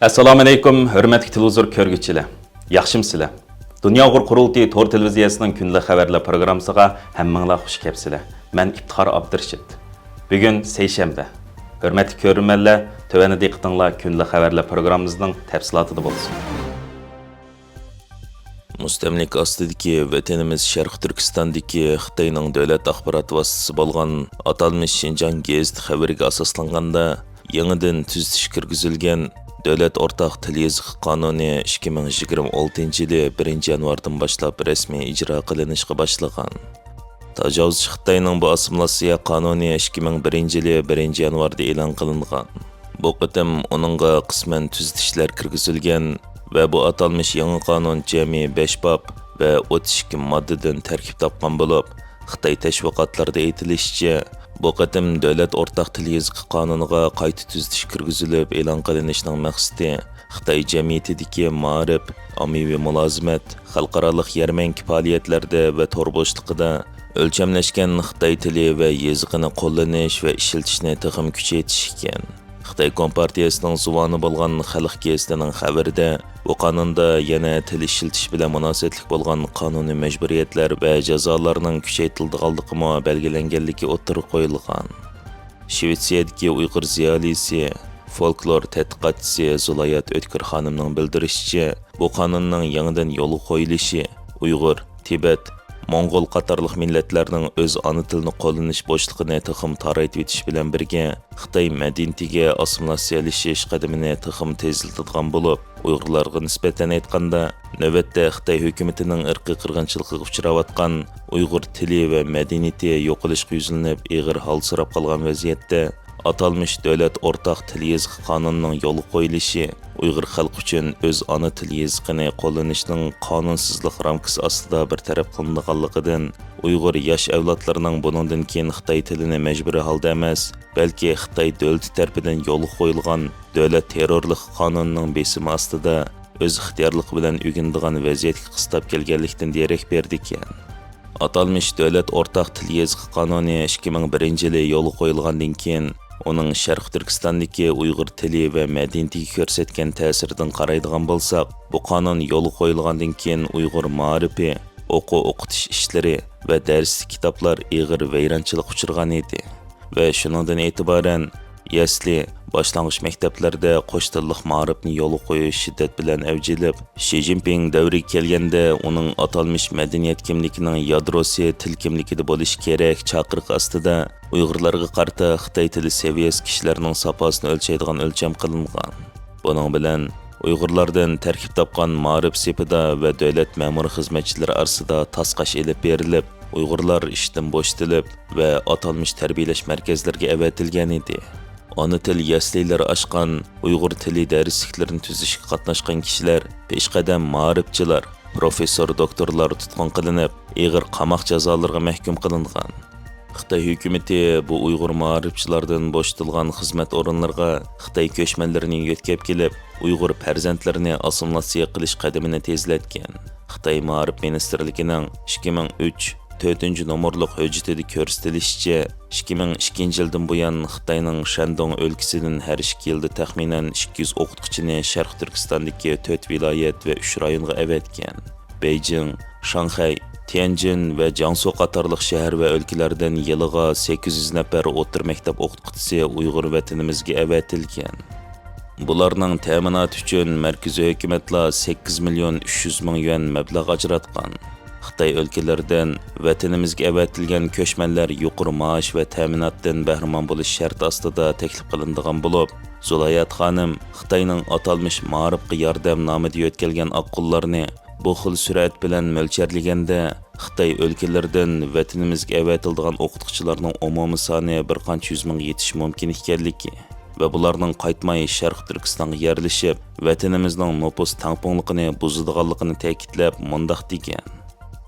Assalomu alaykum, hurmatli televizor ko'rguvchilar. Yaxshimsizlar? Dunyo qurultiyi Tor televiziyasining kunlik xabarlar programmasiga hammanglar xush kelibsizlar. Men İftixor Abdurashid. Bugun seshanba. Hurmatli ko'ruvchilar, tövani diqqatinglar kunlik xabarlar programmamizning tafsilotida bo'lsin. Mustamlik ostidagi vatanimiz Sharq Turkistondagi Xitoyning davlat axborot vositasi bo'lgan atalmish Xinjiang gazeti xabariga asoslanganda yangidan tuzatish kirgizilgan Davlat o'rtaq til yoziq qonuni 2026-yili 1-yanvardan boshlab rasmiy ijro qilinishga boshlagan. Tajovuzchi Xitoyning bu assimilyatsiya qonuni 2001-yili 1-yanvarda e'lon qilingan. Bu qitim uningga qisman tuzatishlar kirgizilgan va bu atalmish yangi qonun jami 5 bob va 32 moddadan tarkib topgan bo'lib, Xitoy tashviqotlarida aytilishicha, bu qatim davlat o'rtaq til yoziqi qonuniga qayta tuzatish kirgizilib e'lon qilinishining maqsadi Xitoy jamiyatidagi ma'rif, ommaviy mulozimat, xalqaro yarmanka faoliyatlarda va tor bo'shliqida o'lchamlashgan Xitoy tili va yoziqini qo'llanish va ishlatishni texim kuchaytirish ekan. Xitoy Kompartiyasining zuvoni bo'lgan Xalq gazetining xabarida bu qonunda yana til ishiltish bilan munosabatli bo'lgan qonuniy majburiyatlar va jazolarning kuchaytirilganligi belgilanganligi o'tirib qo'yilgan. Shvetsiyadagi Uyg'ur ziyolisi, folklor tadqiqotchisi Zulayat O'tkir xonimning bildirishicha, bu qonunning yangidan yo'l qo'yilishi Uyg'ur, Tibet, Mongol qatorliq millatlarning o'z ona tilini qo'llanish bo'shlig'ini texim taraytib etish bilan birga Xitoy madaniyatiga assimilyatsiyalashish qadamini texim tezlatadigan bo'lib, Uyg'urlarga nisbatan aytganda, navbatda Xitoy hukumatining irqiy qirg'inchiligiga uchrayotgan Uyg'ur tili va madaniyati yo'qolishga yuzlanib, og'ir hol so'rab qolgan vaziyatda atalmish davlat o'rtaq til yoziqi qonunining yo'l qo'yilishi Uyg'ur xalqi uchun o'z ona til yoziqini qo'llanishning qonunsizlik ramkasi ostida bir taraf qilinganligidan Uyg'ur yosh avlodlarining buningdan keyin Xitoy tilini majburiy holda emas, balki Xitoy davlati tomonidan yo'l qo'yilgan davlat terrorlik qonunining besimi ostida o'z ixtiyorligi bilan o'rganadigan vaziyatga qistab kelganlikdan derak berdi ekan. Atalmish davlat o'rtaq til yoziqi qonuni 2001-yili yo'l qo'yilgandan keyin uning Sharq Turkistondagi Uyg'ur tili va madaniyatiga ko'rsatgan ta'siridan qaraydigan bo'lsak, bu qonun yo'l qo'yilgandan keyin Uyg'ur ma'rifi, o'qitish ishlari va darslik kitoblar og'ir vayronchilik uchirgan edi. Va shuningdan e'tiboran yasli, boshlang'ich maktablarda qo'sh tillik ma'rifni yo'l qo'yish shiddat bilan avjilib, Shi Jinping davriga kelganda uning atalmish madaniyat kimligining yadrosi til kimligida bo'lishi kerak chaqiriq ostida Uyg'urlarga qarta Xitoy tili saviyasi kishilarning saposini o'lchaydigan o'lcham qilingan. Buning bilan Uyg'urlardan tarkib topgan ma'rif sepida va davlat ma'mur xizmatchilari orasida tasqash elib berilib, Uyg'urlar ishdan bo'shatilib va atalmish tarbiyalash markazlariga avatilgan edi. Ona til yasliylari ochgan Uyg'ur tili darsliklarini tuzishga qatnashgan kishilar peshqadam ma'rifchilar, professor, doktorlar tutqun qilinib, og'ir qamoq jazolariga mahkum qilingan. Xitoy hukumati bu Uyg'ur ma'rifchilardan bo'shatilgan xizmat o'rinlariga Xitoy ko'chmanlarini yetkazib kelib, Uyg'ur farzandlarini assimilyatsiya qilish qadamini tezlatgan. Xitoy Ma'rif ministrligining 2003-4 nomerlik hujjatida ko'rsatilishicha, 2002-yildan buyon Xitoyning Shandong o'lkasidan har 2 yilda taxminan 200 o'qituvchini Sharq Turkistondagi 4 viloyat va 3 rayonga avatgan. Beijing, Shanxay, Tianjin va Jiangsu qatorliq shahar va o'lkalardan yiliga 800 nafar o'tir maktab o'qituvchisi Uyg'ur vatanimizga avatilgan. Bularning ta'minoti uchun markaziy hukumatlar 8 million 300 ming yuan mablag' ajratgan. Xitoy o'lkalaridan vatanimizga avatilgan ko'chmanlar yuqori maosh va ta'minotdan bahramon bo'lish sharti ostida taklif qilinadigan bo'lib, Zulayat xonim Xitoyning atalmish ma'rifga yordam nomida yo'tkalgan oqqullarni bu xil surat bilan mo'lcharlaganda Xitoy o'lkalaridan vatanimizga avatilgan o'qituvchilarning umumiy soni bir qancha yuz ming yetish mumkin ekanligi va bularning qaytmay Sharq Turkistonga yerlashib, vatanimizning nopus tangpunligini buzadiganligini ta'kidlab, mundaq degan.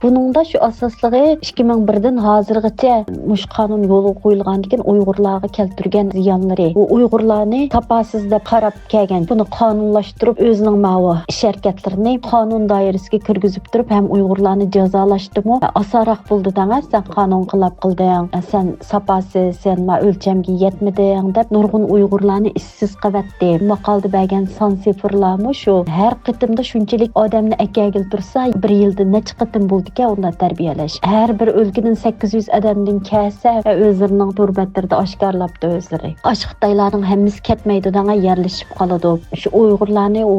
Buningda şu asoslig'i 2001dan hozirgacha mush qonun yo'lga qo'yilgandan keyin Uyg'urlarga keltirgan ziyonlari. Bu Uyg'urlarni tapasiz deb qarab kelgan. Buni qonunlashtirib o'zining ma'vo ish harakatlarini qonun doirasiga kirgizib turib ham Uyg'urlarni jazolashdimi? Asaroq bo'ldi demas, sen qonun qilib qilding, sen sapasiz, sen ma o'lchamga yetmeding deb nurg'un Uyg'urlarni ishsiz qilatdi. Maqolda bergan son sifrlarmi shu. Har qitimda shunchalik odamni akagil tursa, bir yilda necha qitim bo'ldika unda tarbiyalash. Har bir o'lkadan 800 odamdan kelsa va o'zlarining turbatlarida oshkorlabdi o'zlari. Xitoylarning hammasi ketmaydi degan yerlashib qoladi. Shu Uyg'urlarni u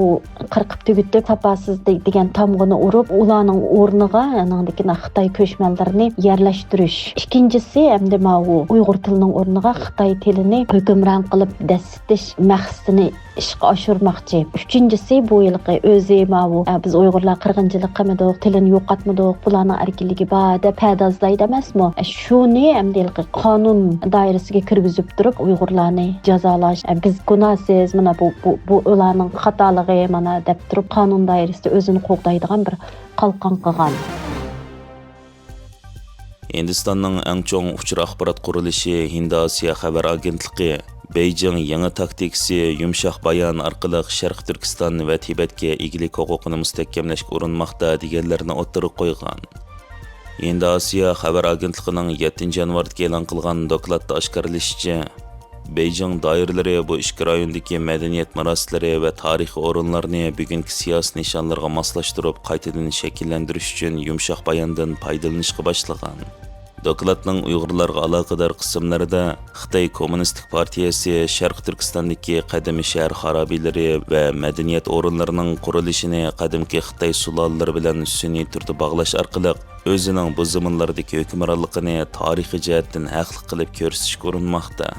qirqib tugitib sapasiz degan tamg'ini urib, ularning o'rniga anandagina Xitoy ko'chmanlarini yerlashtirish. Ikkinchisi hamda bu Uyg'ur tilining o'rniga Xitoy tilini hukmron qilib dasitish maqsadini ishga oshirmoqchi. Uchinchisi bu yilqi o'zi bu biz Uyg'urlar qirg'inchilik qilmadik, tilini yo'qotmadik, bularning erkinligi bor deb padazlaydi emasmi? Shuni hamda yilqi qonun doirasiga kirgizib turib Uyg'urlarni jazolash. Biz gunohsiz, mana bu ularning xatoligi mana deb turib qonun doirasida o'zini qo'g'daydigan bir qalqon qilgan. Hindistonning eng chong uchur axborot qurilishi Hind-Osiyo xabar agentligi Beijing yangi taktikasi yumshoq bayon orqali Sharq Turkiston va Tibetga egilik huquqini mustahkamlashga urinmoqda deganlarni o'ttirib qo'ygan. Hind-Osiyo xabar agentligining 7 yanvarda e'lon qilgan dokladda oshkorlashicha, Beijing doiralari bu ishki rayondagi madaniyat meroslari va tarixiy o'rinlarni bugungi siyosiy nishonlarga moslashtirib qaytadan shakllantirish uchun yumshoq bayondan foydalanishga boshlagan. Dokladning Uyg'urlarga aloqador qismlarida Xitoy Kommunistik partiyasi Sharq Turkistondagi qadimiy shahar xarobilari va madaniyat o'rinlarining qurilishini qadimki Xitoy sulolalari bilan sun'iy turda bog'lash orqali o'zining bu zamonlardagi hukmronligini tarixiy jihatdan haqli qilib ko'rsatishga urinmoqda.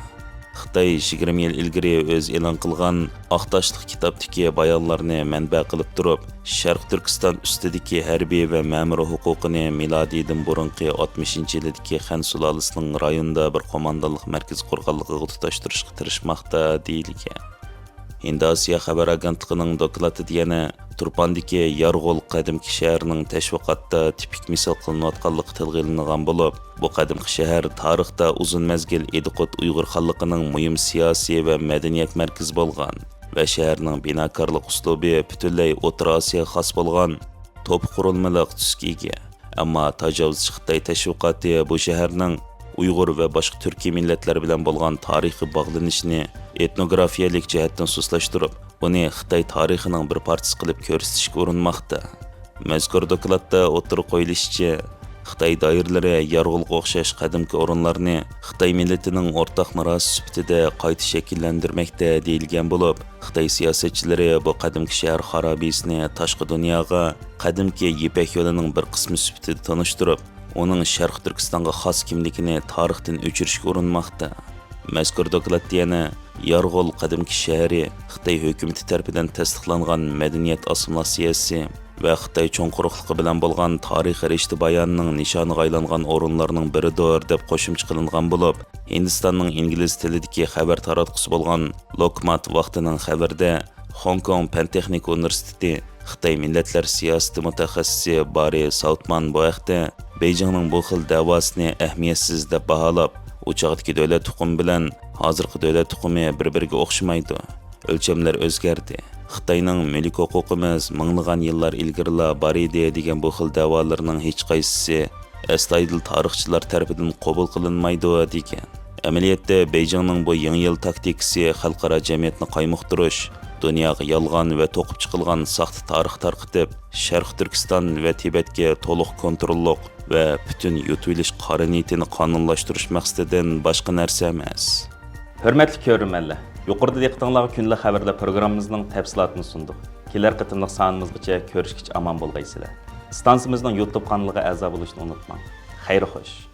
Xitoy 20 yil ilgari o'z e'lon qilgan Aqtoshliq kitobdagi bayonlarni manba qilib turib, Sharq Turkiston ustidagi harbiy va ma'muriy huquqini milodiydan burungi 60-yildagi Xan sulolasining rayonida bir qo'mondonlik markazi qurganligiga tutashtirishga tirishmoqda deyilgan. Hind-Osiyo xabar agentligining dokladida yana Turpandagi Yarg'ol qadimki shahrining tashviqotda tipik misol qilinayotganligi tilga ilingan bo'lib, bu qadimki shahar tarixda uzun mezgil Ediqut Uyg'ur xalqining muhim siyosiy va madaniyat markazi bo'lgan va shaharning binokorlik uslubi butunlay O'rta Osiyoga xos bo'lgan to'p qurilmaliq tusga ega. Ammo tajovuzchi Xitoy tashviqoti bu shaharning Uyg'ur va boshqa turkiy millatlar bilan bo'lgan tarixiy bog'lanishini etnografiyalik jihatdan suslashtirib, uni Xitoy tarixining bir partisi qilib ko'rsatishga urinmoqda. Mazkur dokladda o'tirib qo'yilishicha, Xitoy doiralari Yarg'ulga o'xshash qadimki o'rinlarni Xitoy millatining o'rtaq merosi sifatida qayta shakllantirmoqda deyilgan bo'lib, Xitoy siyosatchilari bu qadimki shahar xarobisini tashqi dunyoga qadimki Ipak yo'lining bir qismi sifatida tanishtirib, uning Sharq Turkistonga xos kimligini tarixdan o'chirishga urinmoqda. Mazkur dokladda yana Yarg'ol qadimki shahri Xitoy hukumati tomonidan tasdiqlangan madaniyat assimilyatsiyasi va Xitoy cho'ng quruqligi bilan bo'lgan tarixiy rishti bayonining nishoniga aylangan o'rinlarning biridir deb qo'shimcha qilingan bo'lib, Hindistonning ingliz tilidagi xabar taratquchisi bo'lgan Lokmat vaqtining xabarida Hong Kong Pan-texnika universiteti Xitoy millatlar siyosati mutaxassisi Barry Southman bu haqda Beijingning bu xil davosini ahamiyatsiz deb baholab, u chog'dagi davlat tuqumi bilan hozirgi davlat tuqumi bir-biriga o'xshamaydi. O'lchamlar o'zgardi. Xitoyning mulk huquqimiz minglagan yillar ilgarila bor edi degan bu xil da'volarning hech qaysisi astoydil tarixchilar tomonidan qabul qilinmaydi degan. Amaliyotda Beijingning bu yangi yil taktikasi xalqaro jamiyatni qaymoqtirish, dunyoga yolg'on va to'qib chiqilgan saxta tarix tarqitib, Sharq Turkiston va Tibetga to'liq kontrolliq va butun yutilish qora niyatini qonunlashtirish maqsadidan boshqa narsa emas. Hürmetli ko'rurmanlar, yuqorida diqqatingizga kunlik xabarlar programmamizning tafsilotini sundik. Kelar qitimliq sonimizgacha ko'rishgacha omon bo'lgaysizlar. Stansimizning YouTube kanaliga a'zo bo'lishni unutmang. Xayr xo'sh.